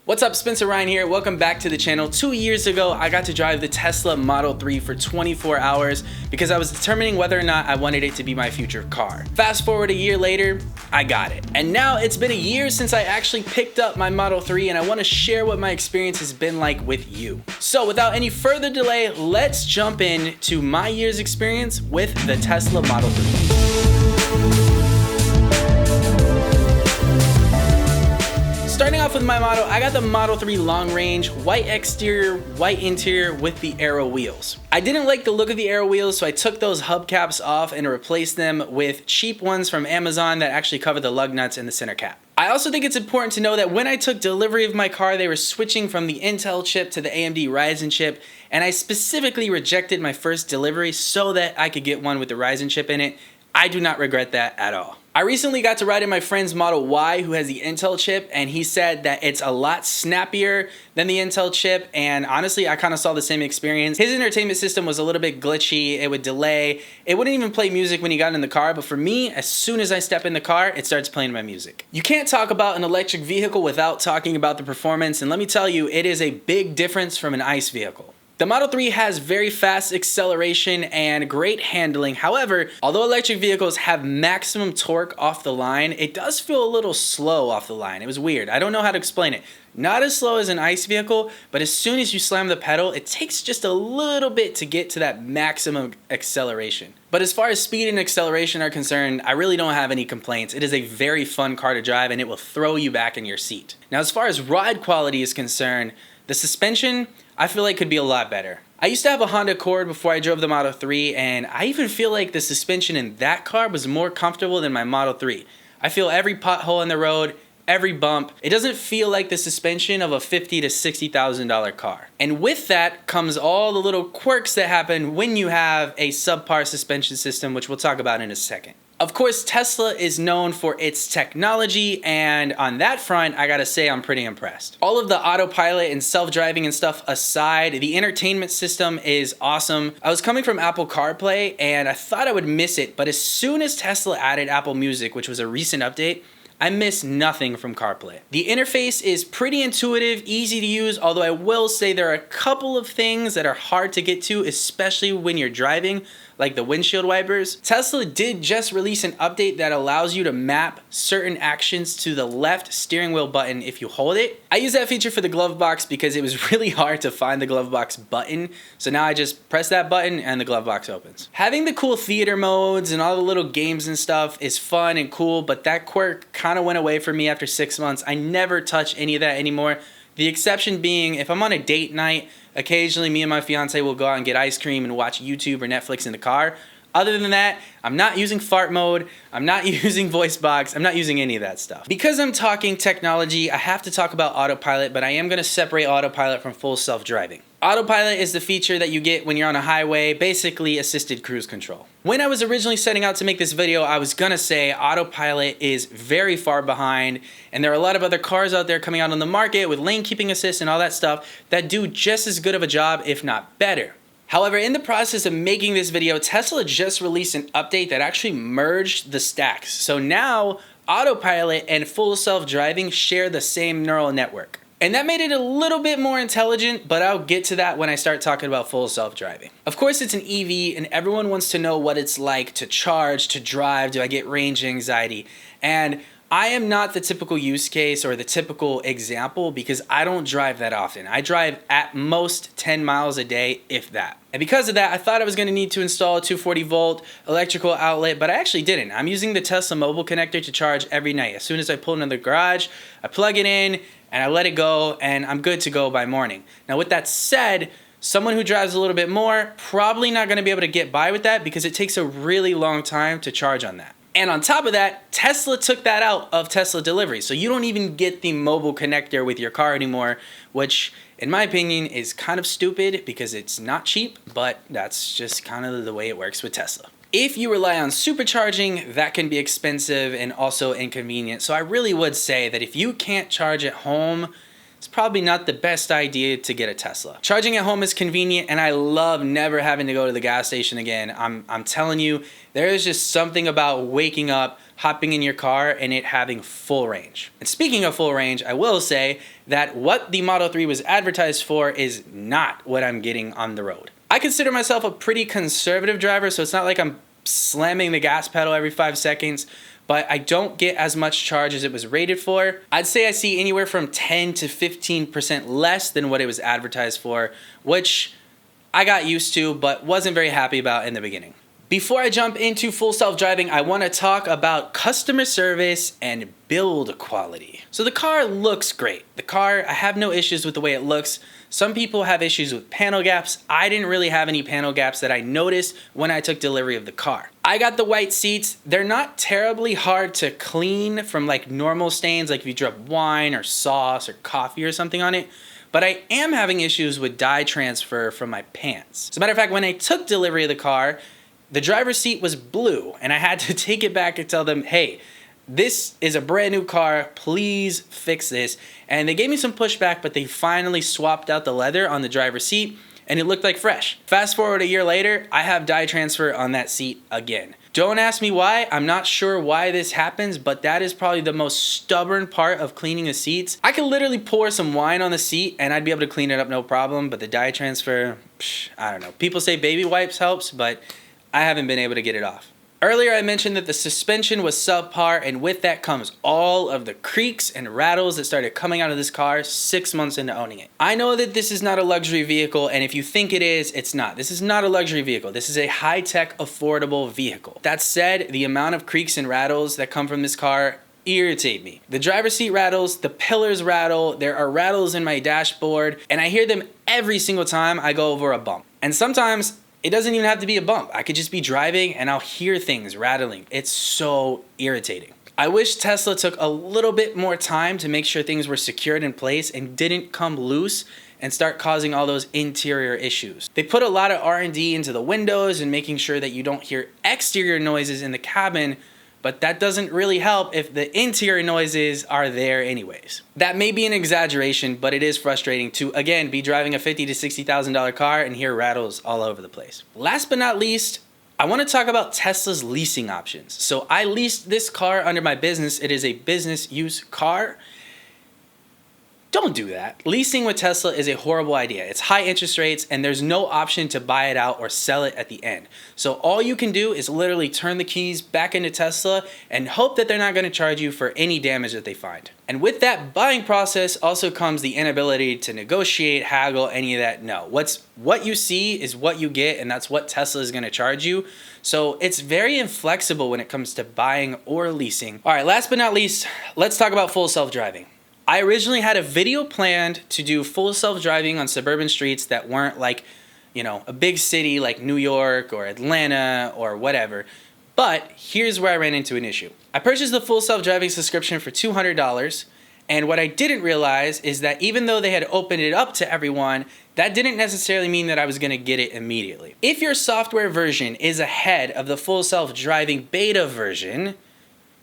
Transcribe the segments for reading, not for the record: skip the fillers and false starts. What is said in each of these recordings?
What's up, Spencer Ryan here. Welcome back to the channel. 2 years ago, I got to drive the Tesla Model 3 for 24 hours because I was determining whether or not I wanted it to be my future car. Fast forward a year later, I got it. And now it's been a year since I actually picked up my Model 3 and I want to share what my experience has been like with you. So without any further delay, let's jump into my year's experience with the Tesla Model 3. Starting off with my model, I got the Model 3 long range, white exterior, white interior with the Aero wheels. I didn't like the look of the Aero wheels, so I took those hubcaps off and replaced them with cheap ones from Amazon that actually cover the lug nuts and the center cap. I also think it's important to know that when I took delivery of my car, they were switching from the Intel chip to the AMD Ryzen chip, and I specifically rejected my first delivery so that I could get one with the Ryzen chip in it. I do not regret that at all. I recently got to ride in my friend's Model Y who has the Intel chip, and he said that it's a lot snappier than the Intel chip, and honestly I kind of saw the same experience. His entertainment system was a little bit glitchy, it would delay, it wouldn't even play music when he got in the car, but for me, as soon as I step in the car, it starts playing my music. You can't talk about an electric vehicle without talking about the performance, and let me tell you, it is a big difference from an ICE vehicle. The Model 3 has very fast acceleration and great handling. However, although electric vehicles have maximum torque off the line, it does feel a little slow off the line. It was weird. I don't know how to explain it. Not as slow as an ICE vehicle, but as soon as you slam the pedal, it takes just a little bit to get to that maximum acceleration. But as far as speed and acceleration are concerned, I really don't have any complaints. It is a very fun car to drive and it will throw you back in your seat. Now, as far as ride quality is concerned, the suspension, I feel like could be a lot better. I used to have a Honda Accord before I drove the Model 3, and I even feel like the suspension in that car was more comfortable than my Model 3. I feel every pothole in the road, every bump. It doesn't feel like the suspension of a $50,000 to $60,000 car. And with that comes all the little quirks that happen when you have a subpar suspension system, which we'll talk about in a second. Of course, Tesla is known for its technology, and on that front, I gotta say I'm pretty impressed. All of the autopilot and self-driving and stuff aside, the entertainment system is awesome. I was coming from Apple CarPlay, and I thought I would miss it, but as soon as Tesla added Apple Music, which was a recent update, I miss nothing from CarPlay. The interface is pretty intuitive, easy to use, although I will say there are a couple of things that are hard to get to, especially when you're driving, like the windshield wipers. Tesla did just release an update that allows you to map certain actions to the left steering wheel button if you hold it. I use that feature for the glove box because it was really hard to find the glove box button, so now I just press that button and the glove box opens. Having the cool theater modes and all the little games and stuff is fun and cool, but that quirk kind of went away from me after 6 months. I never touch any of that anymore. The exception being, if I'm on a date night, occasionally me and my fiance will go out and get ice cream and watch YouTube or Netflix in the car. Other than that, I'm not using fart mode, I'm not using voice box, I'm not using any of that stuff. Because I'm talking technology, I have to talk about Autopilot, but I am gonna separate Autopilot from full self-driving. Autopilot is the feature that you get when you're on a highway, basically assisted cruise control. When I was originally setting out to make this video, I was gonna say Autopilot is very far behind, and there are a lot of other cars out there coming out on the market with lane keeping assist and all that stuff that do just as good of a job, if not better. However, in the process of making this video, Tesla just released an update that actually merged the stacks. So now Autopilot and full self-driving share the same neural network. And that made it a little bit more intelligent, but I'll get to that when I start talking about full self-driving. Of course, it's an EV, and everyone wants to know what it's like to charge, to drive, do I get range anxiety? And I am not the typical use case or the typical example because I don't drive that often. I drive at most 10 miles a day, if that. And because of that, I thought I was gonna need to install a 240 volt electrical outlet, but I actually didn't. I'm using the Tesla mobile connector to charge every night. As soon as I pull into the garage, I plug it in and I let it go, and I'm good to go by morning. Now with that said, someone who drives a little bit more, probably not gonna be able to get by with that because it takes a really long time to charge on that. And on top of that, Tesla took that out of Tesla delivery. So you don't even get the mobile connector with your car anymore, which in my opinion is kind of stupid because it's not cheap, but that's just kind of the way it works with Tesla. If you rely on supercharging, that can be expensive and also inconvenient. So I really would say that if you can't charge at home, it's probably not the best idea to get a Tesla. Charging at home is convenient, and I love never having to go to the gas station again. I'm telling you, there is just something about waking up, hopping in your car, and it having full range. And speaking of full range, I will say that what the Model 3 was advertised for is not what I'm getting on the road. I consider myself a pretty conservative driver, so it's not like I'm slamming the gas pedal every 5 seconds, but I don't get as much charge as it was rated for. I'd say I see anywhere from 10 to 15% less than what it was advertised for, which I got used to, but wasn't very happy about in the beginning. Before I jump into full self-driving, I want to talk about customer service and build quality. So the car looks great. The car, I have no issues with the way it looks. Some people have issues with panel gaps. I didn't really have any panel gaps that I noticed when I took delivery of the car. I got the white seats. They're not terribly hard to clean from like normal stains, like if you drop wine or sauce or coffee or something on it. But I am having issues with dye transfer from my pants. As a matter of fact, when I took delivery of the car, the driver's seat was blue, and I had to take it back and tell them, hey, this is a brand new car, please fix this. And they gave me some pushback, but they finally swapped out the leather on the driver's seat, and it looked like fresh. Fast forward a year later, I have dye transfer on that seat again. Don't ask me why, I'm not sure why this happens, but that is probably the most stubborn part of cleaning the seats. I could literally pour some wine on the seat and I'd be able to clean it up no problem, but the dye transfer, I don't know. People say baby wipes helps, but I haven't been able to get it off. Earlier I mentioned that the suspension was subpar, and with that comes all of the creaks and rattles that started coming out of this car 6 months into owning it. I know that this is not a luxury vehicle, and if you think it is, it's not. This is not a luxury vehicle. This is a high-tech, affordable vehicle. That said, the amount of creaks and rattles that come from this car irritate me. The driver's seat rattles, the pillars rattle, there are rattles in my dashboard, and I hear them every single time I go over a bump. And sometimes it doesn't even have to be a bump. I could just be driving and I'll hear things rattling. It's so irritating. I wish Tesla took a little bit more time to make sure things were secured in place and didn't come loose and start causing all those interior issues. They put a lot of R&D into the windows and making sure that you don't hear exterior noises in the cabin, but that doesn't really help if the interior noises are there anyways. That may be an exaggeration, but it is frustrating to, again, be driving a $50,000 to $60,000 car and hear rattles all over the place. Last but not least, I want to talk about Tesla's leasing options. So I leased this car under my business. It is a business use car. Don't do that. Leasing with Tesla is a horrible idea. It's high interest rates and there's no option to buy it out or sell it at the end. So all you can do is literally turn the keys back into Tesla and hope that they're not going to charge you for any damage that they find. And with that buying process also comes the inability to negotiate, haggle, any of that. No, what you see is what you get, and that's what Tesla is going to charge you. So it's very inflexible when it comes to buying or leasing. All right, last but not least, let's talk about full self-driving. I originally had a video planned to do full self-driving on suburban streets that weren't like, you know, a big city like New York or Atlanta or whatever. But here's where I ran into an issue. I purchased the full self-driving subscription for $200, and what I didn't realize is that even though they had opened it up to everyone, that didn't necessarily mean that I was going to get it immediately. If your software version is ahead of the full self-driving beta version,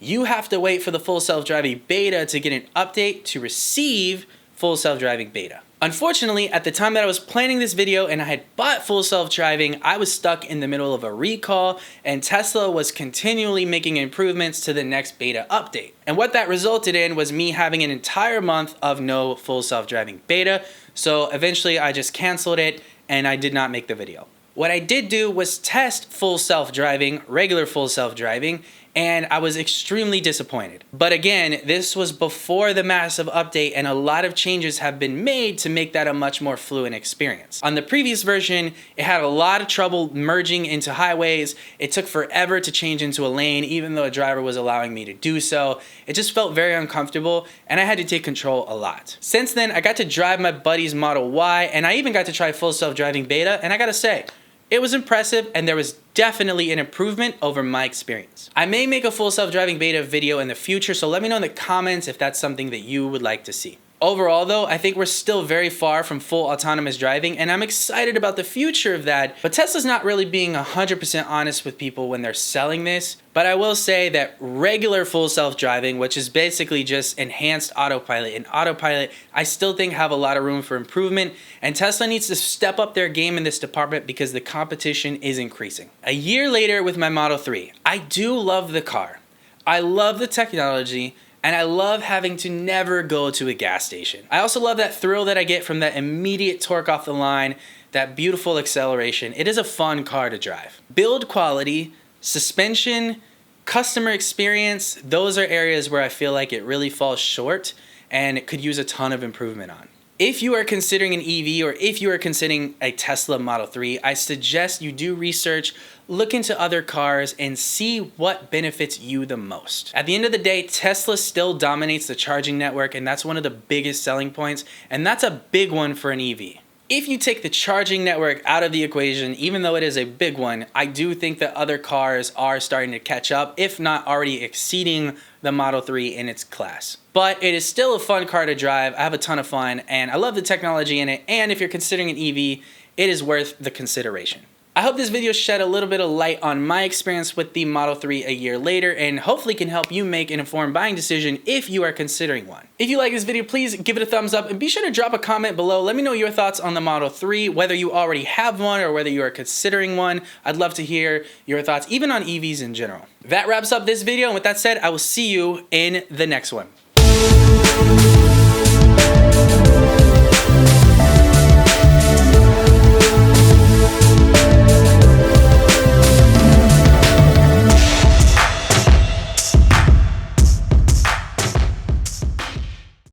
you have to wait for the full self-driving beta to get an update to receive full self-driving beta. Unfortunately, at the time that I was planning this video and I had bought full self-driving, I was stuck in the middle of a recall and Tesla was continually making improvements to the next beta update. And what that resulted in was me having an entire month of no full self-driving beta. So eventually I just canceled it and I did not make the video. What I did do was test full self-driving, regular full self-driving, and I was extremely disappointed. But again, this was before the massive update and a lot of changes have been made to make that a much more fluent experience. On the previous version, it had a lot of trouble merging into highways. It took forever to change into a lane, even though a driver was allowing me to do so. It just felt very uncomfortable and I had to take control a lot. Since then, I got to drive my buddy's Model Y and I even got to try full self-driving beta, and I gotta say, it was impressive and there was definitely an improvement over my experience. I may make a full self-driving beta video in the future, so let me know in the comments if that's something that you would like to see. Overall though, I think we're still very far from full autonomous driving, and I'm excited about the future of that, but Tesla's not really being 100% honest with people when they're selling this. But I will say that regular full self-driving, which is basically just enhanced autopilot, and autopilot I still think have a lot of room for improvement, and Tesla needs to step up their game in this department because the competition is increasing. A year later with my Model 3, I do love the car. I love the technology, and I love having to never go to a gas station. I also love that thrill that I get from that immediate torque off the line, that beautiful acceleration. It is a fun car to drive. Build quality, suspension, customer experience, those are areas where I feel like it really falls short and it could use a ton of improvement on. If you are considering an EV, or if you are considering a Tesla Model 3, I suggest you do research, look into other cars, and see what benefits you the most. At the end of the day, Tesla still dominates the charging network, and that's one of the biggest selling points, and that's a big one for an EV. If you take the charging network out of the equation, even though it is a big one, I do think that other cars are starting to catch up, if not already exceeding the Model 3 in its class. But it is still a fun car to drive. I have a ton of fun, and I love the technology in it, and if you're considering an EV, it is worth the consideration. I hope this video shed a little bit of light on my experience with the Model 3 a year later, and hopefully can help you make an informed buying decision if you are considering one. If you like this video, please give it a thumbs up, and be sure to drop a comment below. Let me know your thoughts on the Model 3, whether you already have one or whether you are considering one. I'd love to hear your thoughts, even on EVs in general. That wraps up this video, and with that said, I will see you in the next one.